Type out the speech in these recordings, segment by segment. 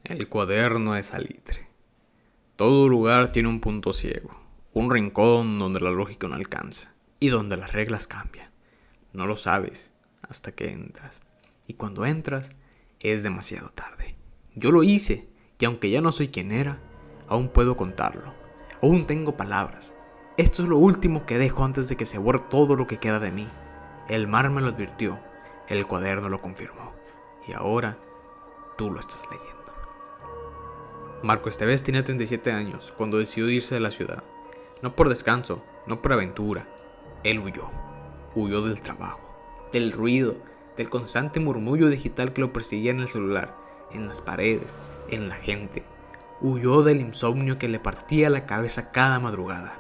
El cuaderno de salitre. Todo lugar tiene un punto ciego, un rincón donde la lógica no alcanza y donde las reglas cambian. No lo sabes hasta que entras. Y cuando entras, es demasiado tarde. Yo lo hice, y aunque ya no soy quien era, aún puedo contarlo. Aún tengo palabras. Esto es lo último que dejo antes de que se borre todo lo que queda de mí. El mar me lo advirtió, el cuaderno lo confirmó. Y ahora, tú lo estás leyendo. Marco Esteves tenía 37 años cuando decidió irse de la ciudad. No por descanso, no por aventura. Él huyó. Huyó del trabajo, del ruido, del constante murmullo digital que lo perseguía en el celular, en las paredes, en la gente. Huyó del insomnio que le partía la cabeza cada madrugada.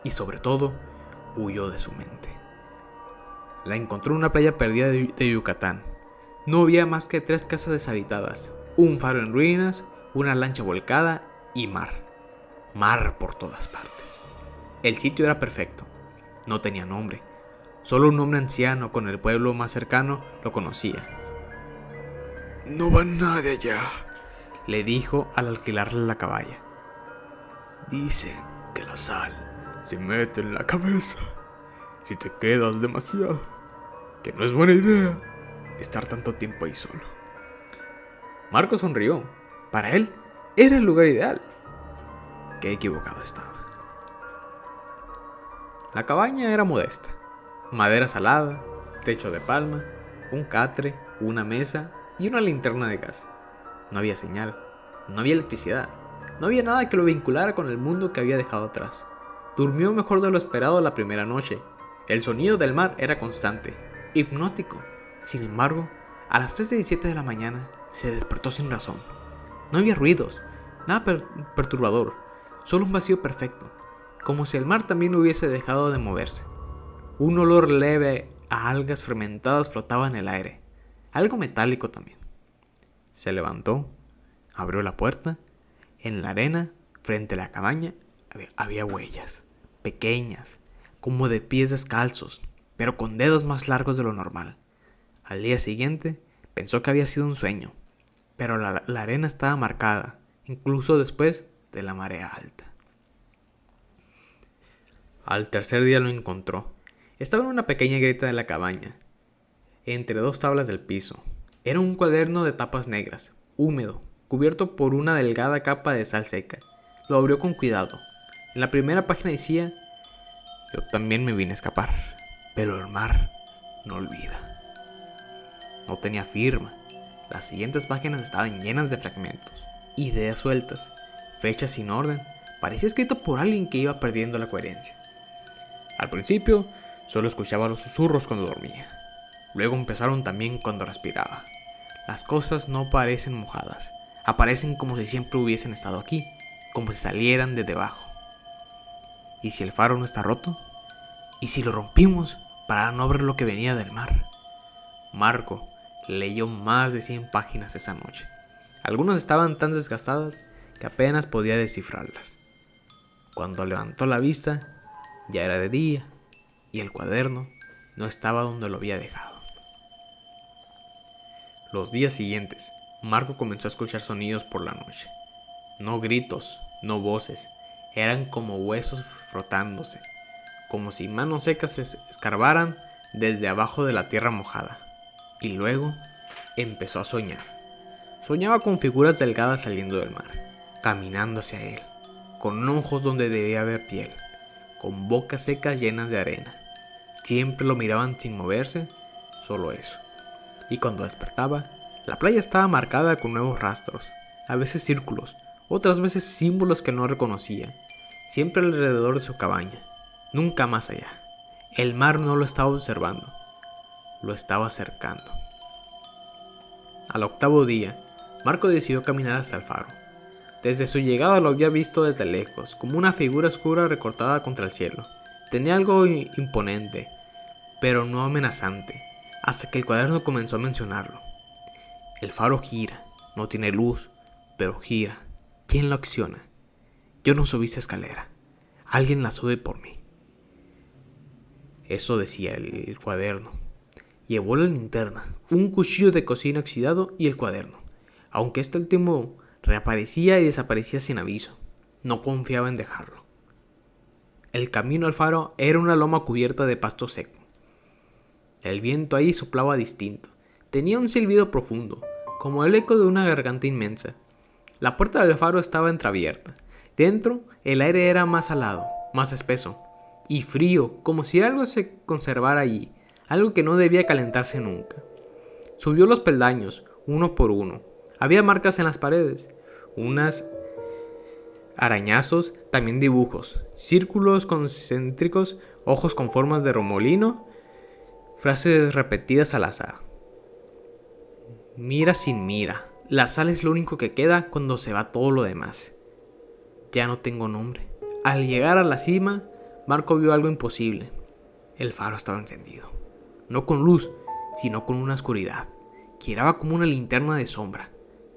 Y sobre todo, huyó de su mente. La encontró en una playa perdida de Yucatán. No había más que 3 casas deshabitadas, un faro en ruinas, una lancha volcada y mar. Mar por todas partes. El sitio era perfecto. No tenía nombre. Solo un hombre anciano con el pueblo más cercano lo conocía. No va nadie allá. Le dijo al alquilarle la caballa. Dicen que la sal se mete en la cabeza si te quedas demasiado. Que no es buena idea estar tanto tiempo ahí solo. Marco sonrió. Para él, era el lugar ideal. Qué equivocado estaba. La cabaña era modesta. Madera salada, techo de palma, un catre, una mesa y una linterna de gas. No había señal, no había electricidad, no había nada que lo vinculara con el mundo que había dejado atrás. Durmió mejor de lo esperado la primera noche. El sonido del mar era constante, hipnótico. Sin embargo, a las 3:17 de la mañana se despertó sin razón. No había ruidos, nada perturbador, solo un vacío perfecto, como si el mar también hubiese dejado de moverse. Un olor leve a algas fermentadas flotaba en el aire, algo metálico también. Se levantó, abrió la puerta. En la arena, frente a la cabaña, había huellas, pequeñas, como de pies descalzos, pero con dedos más largos de lo normal. Al día siguiente, pensó que había sido un sueño, pero la arena estaba marcada, incluso después de la marea alta. Al tercer día lo encontró. Estaba en una pequeña grieta de la cabaña, entre 2 tablas del piso. Era un cuaderno de tapas negras, húmedo, cubierto por una delgada capa de sal seca. Lo abrió con cuidado. En la primera página decía: yo también me vine a escapar, pero el mar no olvida. No tenía firma. Las siguientes páginas estaban llenas de fragmentos, ideas sueltas, fechas sin orden. Parecía escrito por alguien que iba perdiendo la coherencia. Al principio, solo escuchaba los susurros cuando dormía. Luego empezaron también cuando respiraba. Las cosas no parecen mojadas. Aparecen como si siempre hubiesen estado aquí, como si salieran de debajo. ¿Y si el faro no está roto? ¿Y si lo rompimos para no ver lo que venía del mar? Marco leyó más de 100 páginas esa noche. Algunas estaban tan desgastadas que apenas podía descifrarlas. Cuando levantó la vista, ya era de día y el cuaderno no estaba donde lo había dejado. Los días siguientes, Marco comenzó a escuchar sonidos por la noche. No gritos, no voces, eran como huesos frotándose, como si manos secas se escarbaran desde abajo de la tierra mojada. Y luego empezó a soñar. Soñaba con figuras delgadas saliendo del mar, caminando hacia él, con ojos donde debía haber piel, con bocas secas llenas de arena. Siempre lo miraban sin moverse, solo eso. Y cuando despertaba, la playa estaba marcada con nuevos rastros, a veces círculos, otras veces símbolos que no reconocía, siempre alrededor de su cabaña, nunca más allá. El mar no lo estaba observando, lo estaba acercando. Al 8.º día, Marco decidió caminar hasta el faro. Desde su llegada lo había visto desde lejos, como una figura oscura recortada contra el cielo. Tenía algo imponente, pero no amenazante, hasta que el cuaderno comenzó a mencionarlo. El faro gira, no tiene luz, pero gira. ¿Quién lo acciona? Yo no subí esa escalera. Alguien la sube por mí. Eso decía el cuaderno. Llevó la linterna, un cuchillo de cocina oxidado y el cuaderno. Aunque este último Reaparecía y desaparecía sin aviso. No confiaba en dejarlo. El camino al faro era una loma cubierta de pasto seco. El viento ahí soplaba distinto. Tenía un silbido profundo, como el eco de una garganta inmensa. La puerta del faro estaba entreabierta. Dentro, el aire era más salado, más espeso y frío, como si algo se conservara allí, algo que no debía calentarse nunca. Subió los peldaños, uno por uno. Había marcas en las paredes, unas arañazos, también dibujos, círculos concéntricos, ojos con formas de remolino, frases repetidas al azar. Mira sin mira. La sal es lo único que queda cuando se va todo lo demás. Ya no tengo nombre. Al llegar a la cima, Marco vio algo imposible. El faro estaba encendido. No con luz, sino con una oscuridad. Giraba como una linterna de sombra.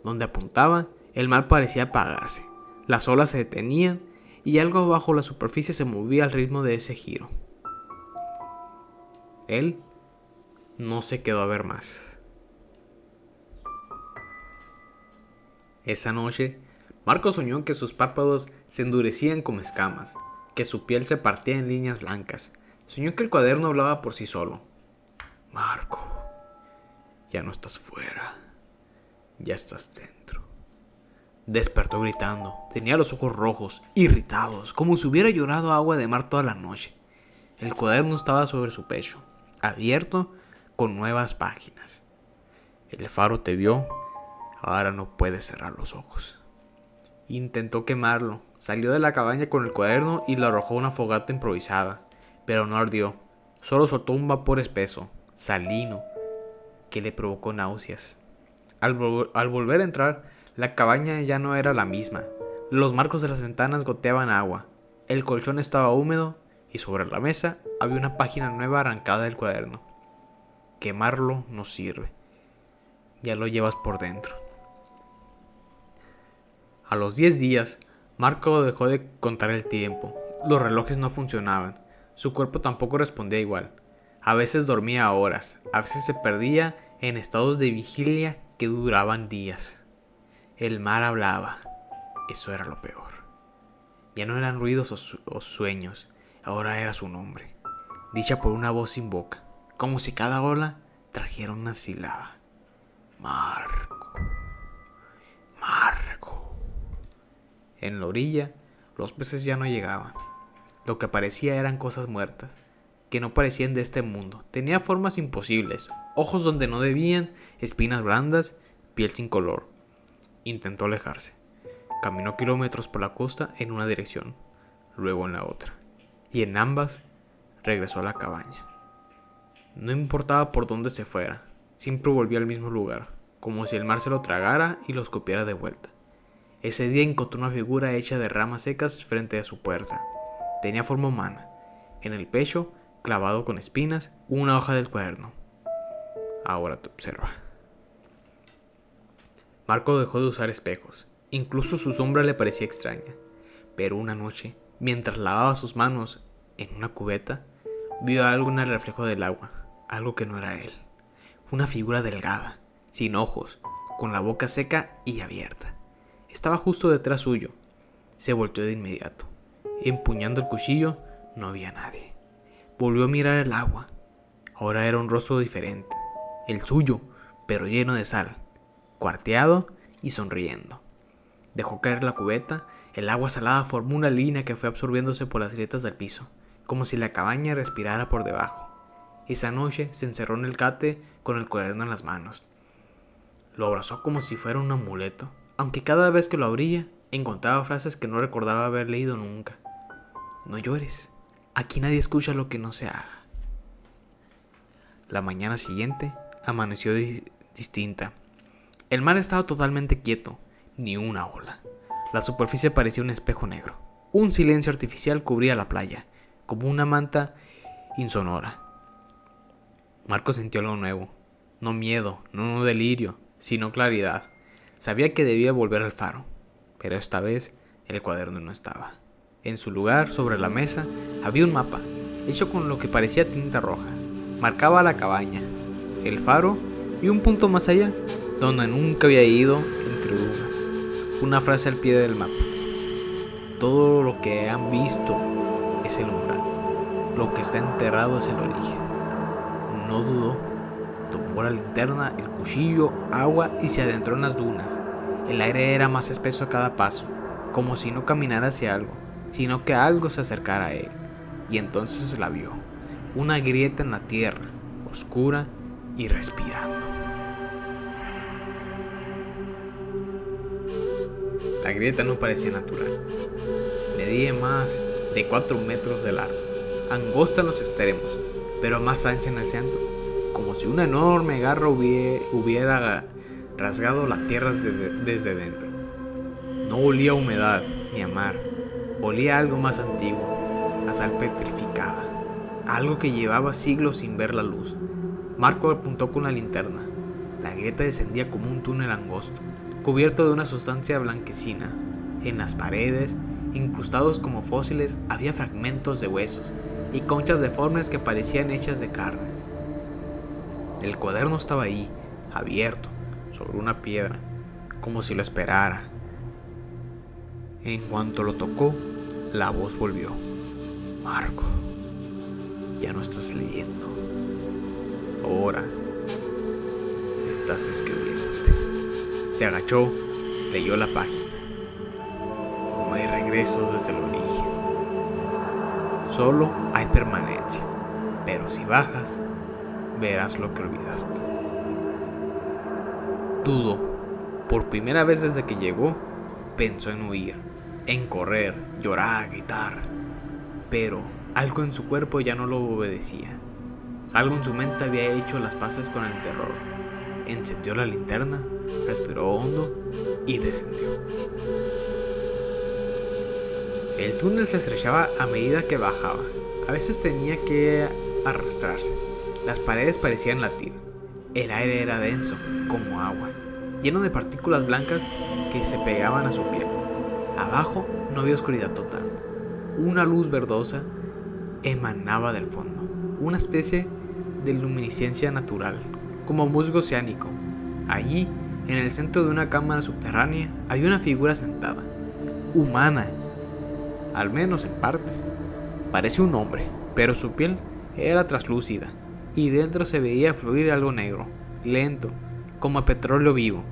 Donde apuntaba, el mar parecía apagarse. Las olas se detenían y algo bajo la superficie se movía al ritmo de ese giro. Él no se quedó a ver más. Esa noche, Marco soñó que sus párpados se endurecían como escamas, que su piel se partía en líneas blancas. Soñó que el cuaderno hablaba por sí solo. Marco, ya no estás fuera, ya estás dentro. Despertó gritando. Tenía los ojos rojos, irritados, como si hubiera llorado agua de mar toda la noche. El cuaderno estaba sobre su pecho, abierto con nuevas páginas. El faro te vio, ahora no puedes cerrar los ojos. Intentó quemarlo. Salió de la cabaña con el cuaderno y lo arrojó a una fogata improvisada, pero no ardió. Solo soltó un vapor espeso, salino, que le provocó náuseas. Al volver a entrar, la cabaña ya no era la misma. Los marcos de las ventanas goteaban agua. El colchón estaba húmedo y sobre la mesa había una página nueva arrancada del cuaderno. Quemarlo no sirve. Ya lo llevas por dentro. A los 10 días, Marco dejó de contar el tiempo. Los relojes no funcionaban. Su cuerpo tampoco respondía igual. A veces dormía horas, a veces se perdía en estados de vigilia que duraban días. El mar hablaba. Eso era lo peor. Ya no eran ruidos o sueños, ahora era su nombre, dicha por una voz sin boca, como si cada ola trajera una sílaba. Marco, Marco. En la orilla, los peces ya no llegaban. Lo que parecía eran cosas muertas, que no parecían de este mundo. Tenía formas imposibles, ojos donde no debían, espinas blandas, piel sin color. Intentó alejarse. Caminó kilómetros por la costa en una dirección, luego en la otra, y en ambas regresó a la cabaña. No importaba por dónde se fuera, siempre volvía al mismo lugar, como si el mar se lo tragara y lo escupiera de vuelta. Ese día encontró una figura hecha de ramas secas frente a su puerta. Tenía forma humana. En el pecho, clavado con espinas, una hoja del cuaderno. Ahora te observa. Marco dejó de usar espejos. Incluso su sombra le parecía extraña. Pero una noche, mientras lavaba sus manos en una cubeta, vio algo en el reflejo del agua. Algo que no era él. Una figura delgada, sin ojos, con la boca seca y abierta. Estaba justo detrás suyo. Se volteó de inmediato. Empuñando el cuchillo, no había nadie. Volvió a mirar el agua. Ahora era un rostro diferente. El suyo, pero lleno de sal, cuarteado y sonriendo. Dejó caer la cubeta. El agua salada formó una línea que fue absorbiéndose por las grietas del piso, como si la cabaña respirara por debajo. Esa noche se encerró en el cate con el cuaderno en las manos. Lo abrazó como si fuera un amuleto, aunque cada vez que lo abría, encontraba frases que no recordaba haber leído nunca. No llores, aquí nadie escucha lo que no se haga. La mañana siguiente amaneció distinta. El mar estaba totalmente quieto, ni una ola. La superficie parecía un espejo negro. Un silencio artificial cubría la playa, como una manta insonora. Marco sintió algo nuevo. No miedo, no delirio, sino claridad. Sabía que debía volver al faro, pero esta vez el cuaderno no estaba. En su lugar, sobre la mesa, había un mapa, hecho con lo que parecía tinta roja. Marcaba la cabaña, el faro y un punto más allá, donde nunca había ido, entre dunas. una frase al pie del mapa. Todo lo que han visto es el umbral. Lo que está enterrado es el origen. No dudó. Tomó la linterna, el cuchillo, agua y se adentró en las dunas. El aire era más espeso a cada paso, como si no caminara hacia algo, sino que algo se acercara a él. Y entonces la vio. Una grieta en la tierra, oscura y respirando. La grieta no parecía natural. Medía más de 4 metros de largo, angosta en los extremos, pero más ancha en el centro, como si una enorme garra hubiera rasgado la tierra desde dentro. No olía a humedad ni a mar, olía a algo más antiguo, a sal petrificada, algo que llevaba siglos sin ver la luz. Marco apuntó con la linterna. La grieta descendía como un túnel angosto, cubierto de una sustancia blanquecina. En las paredes, incrustados como fósiles, había fragmentos de huesos y conchas deformes que parecían hechas de carne. El cuaderno estaba ahí, abierto, sobre una piedra, como si lo esperara. En cuanto lo tocó, la voz volvió. Marco, ya no estás leyendo. Ahora estás escribiéndote. Se agachó, leyó la página. No hay regreso desde el origen. Solo hay permanencia. Pero si bajas, verás lo que olvidaste. Dudó. Por primera vez desde que llegó, pensó en huir, en correr, llorar, gritar. Pero algo en su cuerpo ya no lo obedecía. Algo en su mente había hecho las paces con el terror. Encendió la linterna, respiró hondo y descendió. El túnel se estrechaba a medida que bajaba. A veces tenía que arrastrarse. Las paredes parecían latir. El aire era denso, como agua, lleno de partículas blancas que se pegaban a su piel. Abajo no había oscuridad total. Una luz verdosa emanaba del fondo, una especie de luminiscencia natural, como musgo oceánico. Allí, en el centro de una cámara subterránea, había una figura sentada, humana, al menos en parte. Parecía un hombre, pero su piel era traslúcida, y dentro se veía fluir algo negro, lento, como petróleo vivo.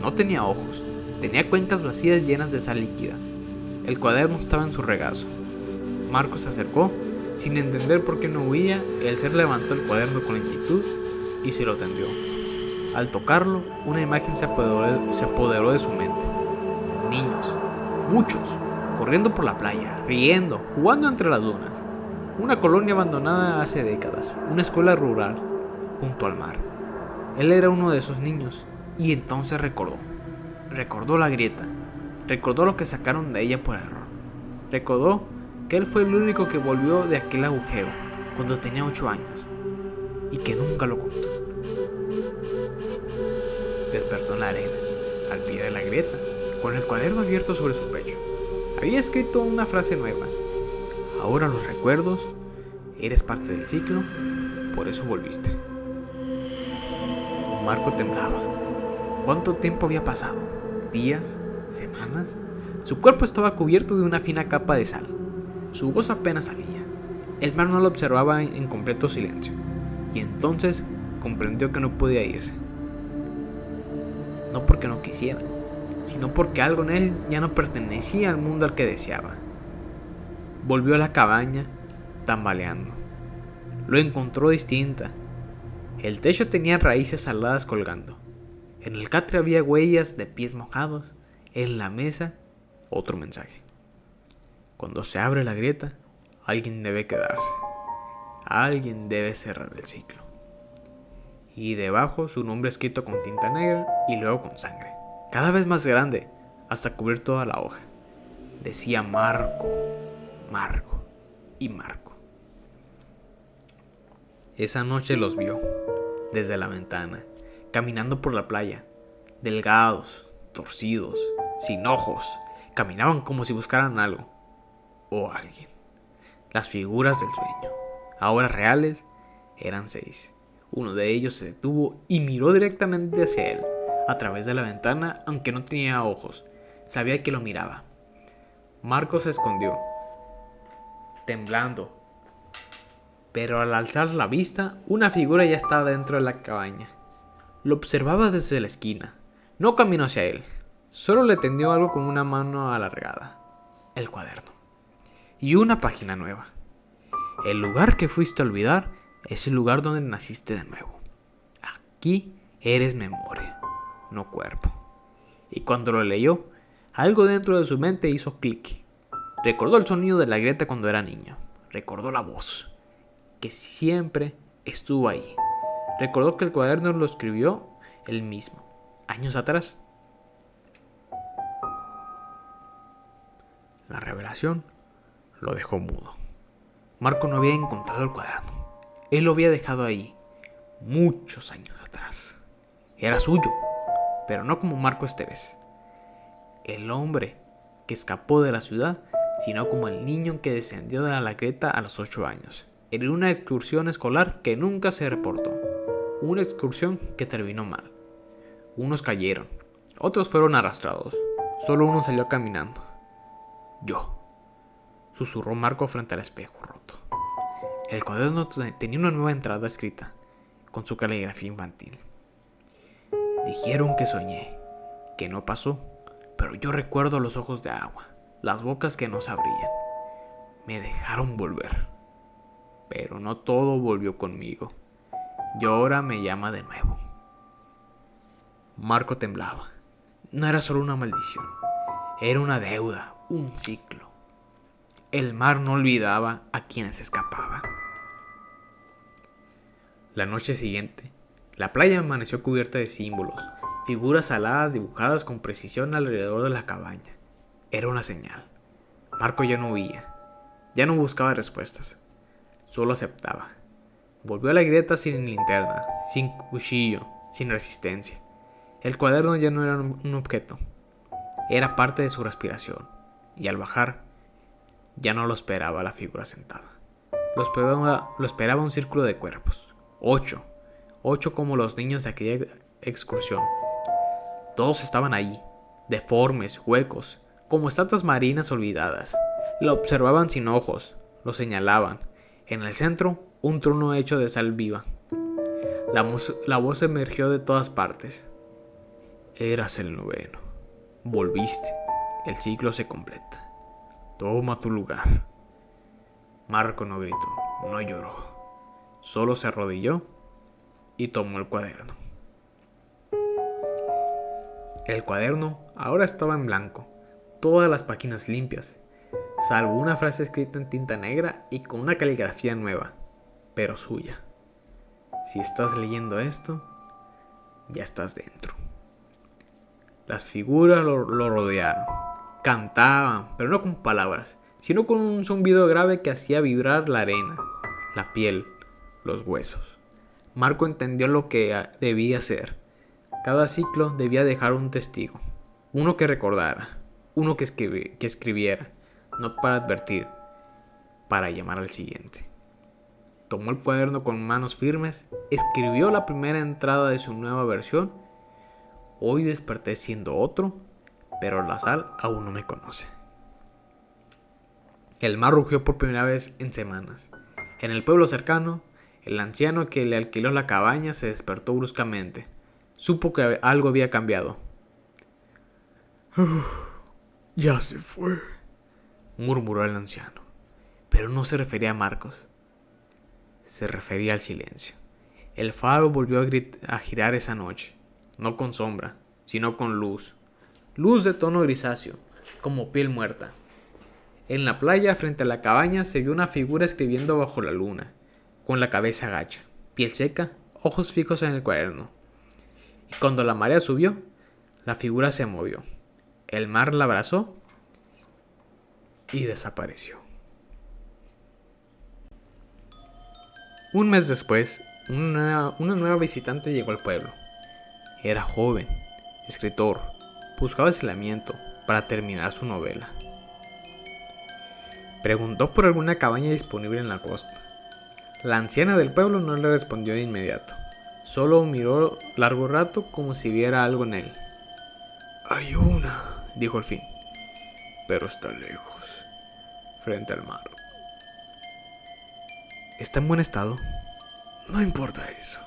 No tenía ojos, tenía cuencas vacías llenas de sal líquida. El cuaderno estaba en su regazo. Marco se acercó. Sin entender por qué no huía, el ser levantó el cuaderno con lentitud y se lo tendió. Al tocarlo, una imagen se apoderó de su mente. Niños, muchos, corriendo por la playa, riendo, jugando entre las dunas. Una colonia abandonada hace décadas, una escuela rural, junto al mar. Él era uno de esos niños, y entonces recordó la grieta, recordó lo que sacaron de ella por error, recordó que él fue el único que volvió de aquel agujero cuando tenía 8 años y que nunca lo contó. Despertó en la arena, al pie de la grieta, con el cuaderno abierto sobre su pecho. Había escrito una frase nueva. Ahora los recuerdos, eres parte del ciclo, por eso volviste. Marco temblaba. ¿Cuánto tiempo había pasado? ¿Días? ¿Semanas? Su cuerpo estaba cubierto de una fina capa de sal. Su voz apenas salía. El mar no lo observaba en completo silencio. Y entonces comprendió que no podía irse. No porque no quisiera, sino porque algo en él ya no pertenecía al mundo al que deseaba. Volvió a la cabaña, tambaleando. Lo encontró distinta. El techo tenía raíces saladas colgando. En el catre había huellas de pies mojados. En la mesa, otro mensaje. Cuando se abre la grieta, alguien debe quedarse. Alguien debe cerrar el ciclo. Y debajo su nombre escrito con tinta negra y luego con sangre. Cada vez más grande, hasta cubrir toda la hoja. Decía Marco, Marco y Marco. Esa noche los vio, desde la ventana, caminando por la playa. Delgados, torcidos, sin ojos. Caminaban como si buscaran algo. O alguien. Las figuras del sueño, ahora reales, eran 6. Uno de ellos se detuvo y miró directamente hacia él, a través de la ventana, aunque no tenía ojos. Sabía que lo miraba. Marco se escondió, temblando. Pero al alzar la vista, una figura ya estaba dentro de la cabaña. Lo observaba desde la esquina. No caminó hacia él. Solo le tendió algo con una mano alargada. El cuaderno. Y una página nueva. El lugar que fuiste a olvidar es el lugar donde naciste de nuevo. Aquí eres memoria, no cuerpo. Y cuando lo leyó, algo dentro de su mente hizo clic. Recordó el sonido de la grieta cuando era niño. Recordó la voz, que siempre estuvo ahí. Recordó que el cuaderno lo escribió él mismo, años atrás. La revelación lo dejó mudo. Marco no había encontrado el cuaderno. Él lo había dejado ahí, muchos años atrás. Era suyo, pero no como Marco Esteves, el hombre que escapó de la ciudad, sino como el niño que descendió de la grieta a los 8 años, en una excursión escolar que nunca se reportó. Una excursión que terminó mal. Unos cayeron, otros fueron arrastrados, solo uno salió caminando. Yo, susurró Marco frente al espejo roto. El cuaderno tenía una nueva entrada escrita, con su caligrafía infantil. Dijeron que soñé, que no pasó, pero yo recuerdo los ojos de agua, las bocas que no se abrían. Me dejaron volver, pero no todo volvió conmigo. Y ahora me llama de nuevo. Marco temblaba. No era solo una maldición, era una deuda, un ciclo. El mar no olvidaba a quienes escapaban. La noche siguiente, la playa amaneció cubierta de símbolos, figuras aladas dibujadas con precisión alrededor de la cabaña. Era una señal. Marco ya no huía, ya no buscaba respuestas, solo aceptaba. Volvió a la grieta sin linterna, sin cuchillo, sin resistencia. El cuaderno ya no era un objeto, era parte de su respiración, y al bajar, ya no lo esperaba la figura sentada. Lo esperaba un círculo de cuerpos. 8 como los niños de aquella excursión. Todos estaban allí, deformes, huecos, como estatuas marinas olvidadas. Lo observaban sin ojos, lo señalaban. En el centro, un trono hecho de sal viva. La voz emergió de todas partes. Eras el 9. Volviste. El ciclo se completa. Toma tu lugar. Marco no gritó, no lloró. Solo se arrodilló y tomó el cuaderno. El cuaderno ahora estaba en blanco, todas las páginas limpias, salvo una frase escrita en tinta negra y con una caligrafía nueva, pero suya. Si estás leyendo esto, ya estás dentro. Las figuras lo rodearon, cantaban, pero no con palabras, sino con un zumbido grave que hacía vibrar la arena, la piel, los huesos. Marco entendió lo que debía hacer. Cada ciclo debía dejar un testigo, uno que recordara, uno que escribiera, no para advertir, para llamar al siguiente. Tomó el cuaderno con manos firmes, escribió la primera entrada de su nueva versión. Hoy desperté siendo otro, pero la sal aún no me conoce. El mar rugió por primera vez en semanas. En el pueblo cercano, el anciano que le alquiló la cabaña se despertó bruscamente. Supo que algo había cambiado. Ya se fue, murmuró el anciano. Pero no se refería a Marcos. Se refería al silencio. El faro volvió a girar esa noche, no con sombra, sino con luz. Luz de tono grisáceo, como piel muerta. En la playa frente a la cabaña se vio una figura escribiendo bajo la luna, con la cabeza agacha, piel seca, ojos fijos en el cuaderno. Y cuando la marea subió, la figura se movió. El mar la abrazó y desapareció. Un mes después, una nueva visitante llegó al pueblo. Era joven, escritor, buscaba aislamiento para terminar su novela. Preguntó por alguna cabaña disponible en la costa. La anciana del pueblo no le respondió de inmediato. Solo miró largo rato como si viera algo en él. Hay una, dijo al fin. Pero está lejos, frente al mar. ¿Está en buen estado? No importa eso.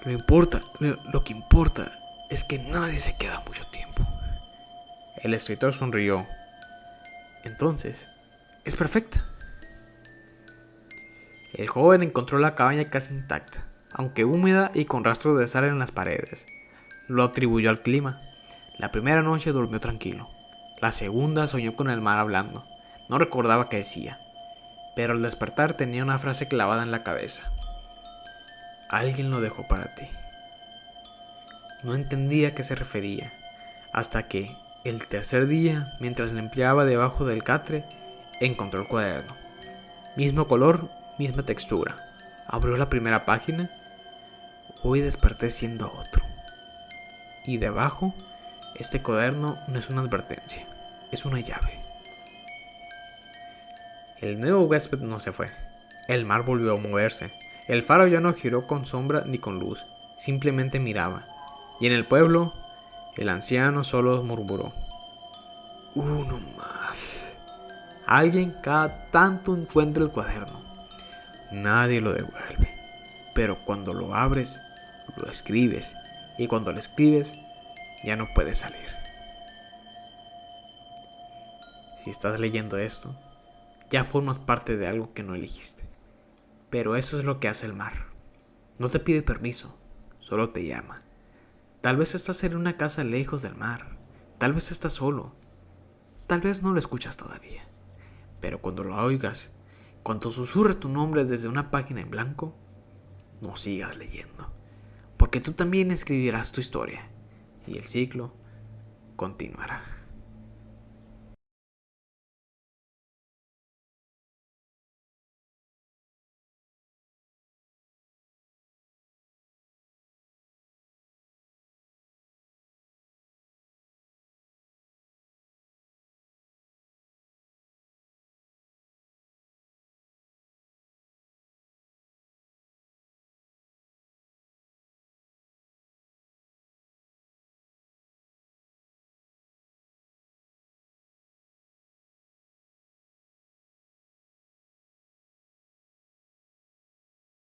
Lo que importa es que nadie se queda mucho tiempo. El escritor sonrió. Entonces, es perfecta. El joven encontró la cabaña casi intacta, aunque húmeda y con rastros de sal en las paredes. Lo atribuyó al clima. La primera noche durmió tranquilo. La segunda soñó con el mar hablando. No recordaba qué decía, pero al despertar tenía una frase clavada en la cabeza. Alguien lo dejó para ti. No entendía a qué se refería, hasta que, el tercer día, mientras limpiaba debajo del catre, encontró el cuaderno. Mismo color, misma textura. Abrió la primera página. Hoy desperté siendo otro. Y debajo, este cuaderno no es una advertencia, es una llave. El nuevo huésped no se fue. El mar volvió a moverse. El faro ya no giró con sombra ni con luz, simplemente miraba. Y en el pueblo, el anciano solo murmuró: uno más. Alguien cada tanto encuentra el cuaderno. Nadie lo devuelve. Pero cuando lo abres, lo escribes. Y cuando lo escribes, ya no puedes salir. Si estás leyendo esto, ya formas parte de algo que no elegiste. Pero eso es lo que hace el mar. No te pide permiso, solo te llama. Tal vez estás en una casa lejos del mar. Tal vez estás solo. Tal vez no lo escuchas todavía. Pero cuando lo oigas, cuando susurre tu nombre desde una página en blanco, no sigas leyendo. Porque tú también escribirás tu historia. Y el ciclo continuará.